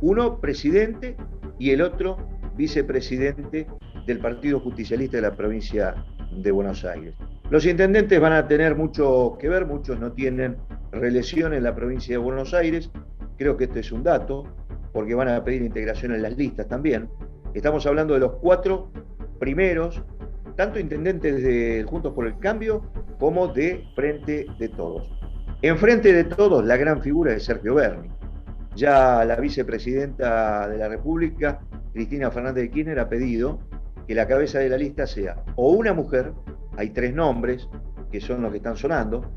Uno presidente y el otro vicepresidente del Partido Justicialista de la provincia de Buenos Aires. Los intendentes van a tener mucho que ver, muchos no tienen reelección en la provincia de Buenos Aires, creo que este es un dato, porque van a pedir integración en las listas también. Estamos hablando de los 4 primeros, tanto intendentes de Juntos por el Cambio como de Frente de Todos. En Frente de Todos, la gran figura es Sergio Berni. Ya la vicepresidenta de la República, Cristina Fernández de Kirchner, ha pedido que la cabeza de la lista sea o una mujer, hay 3 nombres que son los que están sonando,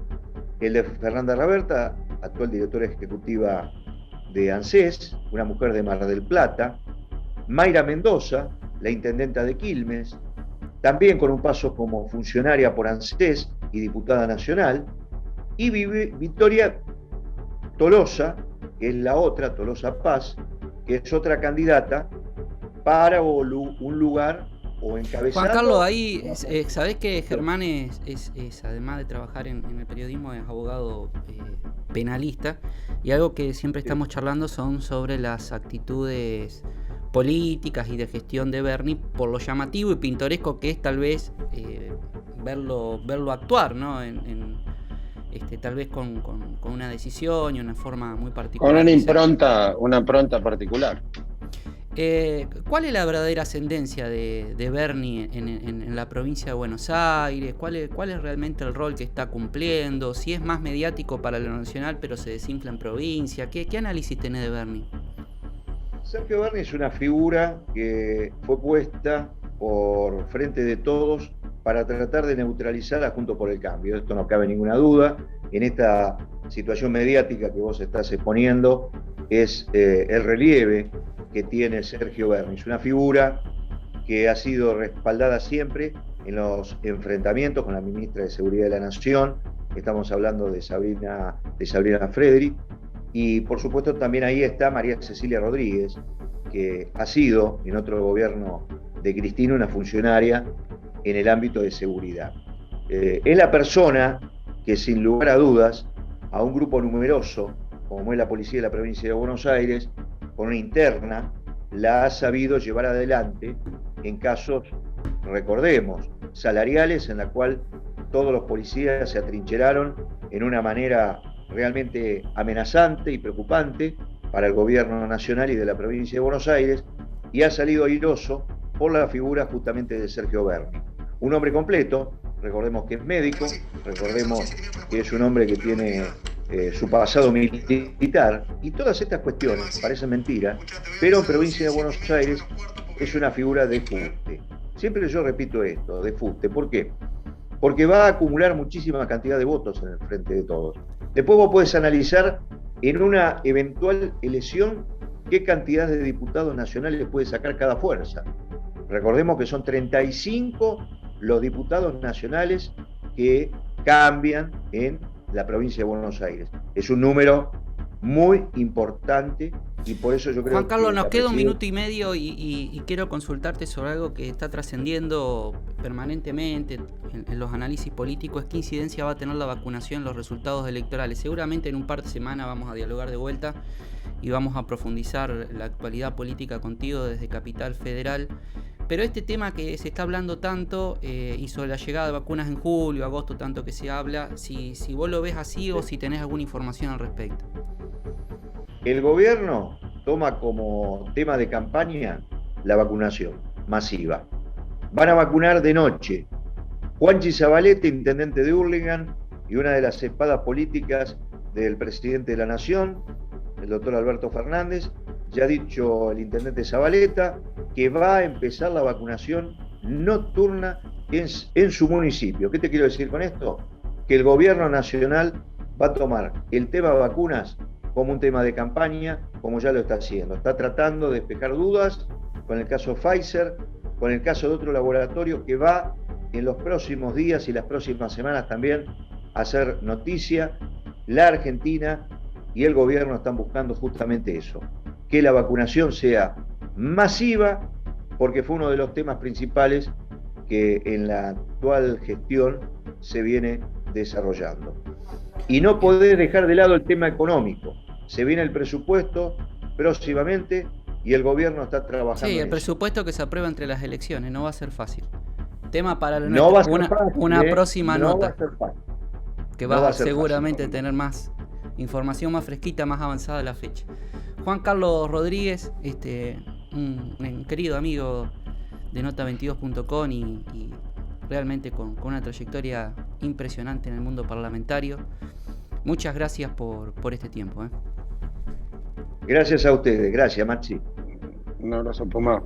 el de Fernanda Raberta, actual directora ejecutiva de ANSES, una mujer de Mar del Plata, Mayra Mendoza, la intendenta de Quilmes, también con un paso como funcionaria por ANSES y diputada nacional, y Victoria Tolosa, que es la otra, Tolosa Paz, que es otra candidata para un lugar o encabezado. Juan Carlos, ahí, sabés que Germán es además de trabajar en el periodismo, es abogado penalista, y algo que siempre estamos charlando son sobre las actitudes políticas y de gestión de Berni, por lo llamativo y pintoresco que es tal vez verlo actuar, ¿no? Tal vez con una decisión y una forma muy particular. Con una impronta particular. ¿Cuál es la verdadera ascendencia de Berni en la provincia de Buenos Aires? ¿Cuál es realmente el rol que está cumpliendo? Si es más mediático para lo nacional pero se desinfla en provincia. ¿Qué análisis tenés de Berni? Sergio Berni es una figura que fue puesta por Frente de Todos para tratar de neutralizar a Juntos por el Cambio. Esto no cabe ninguna duda. En esta situación mediática que vos estás exponiendo es el relieve que tiene Sergio Berni. Es una figura que ha sido respaldada siempre en los enfrentamientos con la ministra de Seguridad de la Nación. Estamos hablando de Sabrina Frederick. Y por supuesto también ahí está María Cecilia Rodríguez, que ha sido en otro gobierno de Cristina una funcionaria en el ámbito de seguridad. Es la persona que sin lugar a dudas a un grupo numeroso, como es la policía de la provincia de Buenos Aires, con una interna, la ha sabido llevar adelante en casos, recordemos, salariales, en la cual todos los policías se atrincheraron en una manera realmente amenazante y preocupante para el gobierno nacional y de la provincia de Buenos Aires, y ha salido airoso por la figura justamente de Sergio Berni. Un hombre completo, recordemos que es médico, recordemos que es un hombre que tiene su pasado militar, y todas estas cuestiones parecen mentiras, pero en provincia de Buenos Aires es una figura de fuste. Siempre yo repito esto, de fuste. ¿Por qué? Porque va a acumular muchísima cantidad de votos en el Frente de Todos. Después vos podés analizar en una eventual elección qué cantidad de diputados nacionales puede sacar cada fuerza. Recordemos que son 35 los diputados nacionales que cambian en la provincia de Buenos Aires. Es un número muy importante y por eso yo creo Juan Carlos, que nos queda un minuto y medio y quiero consultarte sobre algo que está trascendiendo permanentemente en los análisis políticos. ¿Qué incidencia va a tener la vacunación en los resultados electorales? Seguramente en un par de semanas vamos a dialogar de vuelta y vamos a profundizar la actualidad política contigo desde Capital Federal. Pero este tema que se está hablando tanto y sobre la llegada de vacunas en julio, agosto, tanto que se habla, si vos lo ves así o si tenés alguna información al respecto. El gobierno toma como tema de campaña la vacunación masiva. Van a vacunar de noche. Juanchi Zabaleta, intendente de Hurlingham, y una de las espadas políticas del presidente de la Nación, el doctor Alberto Fernández, ya ha dicho el intendente Zabaleta que va a empezar la vacunación nocturna en su municipio. ¿Qué te quiero decir con esto? Que el gobierno nacional va a tomar el tema de vacunas como un tema de campaña, como ya lo está haciendo. Está tratando de despejar dudas con el caso Pfizer, con el caso de otro laboratorio que va en los próximos días y las próximas semanas también a hacer noticia. La Argentina y el gobierno están buscando justamente eso, que la vacunación sea masiva, porque fue uno de los temas principales que en la actual gestión se viene desarrollando. Y no podés dejar de lado el tema económico. Se viene el presupuesto próximamente y el gobierno está trabajando Sí, en el eso. presupuesto que se aprueba entre las elecciones, no va a ser fácil. Tema para No va a ser fácil, una próxima no nota, va a ser fácil. que No va va a a ser seguramente fácil. tener más información más fresquita, más avanzada a la fecha. Juan Carlos Rodríguez, un querido amigo de nota22.com y realmente con una trayectoria impresionante en el mundo parlamentario. Muchas gracias por este tiempo. Gracias a ustedes, gracias Maxi. Un abrazo, Pomá.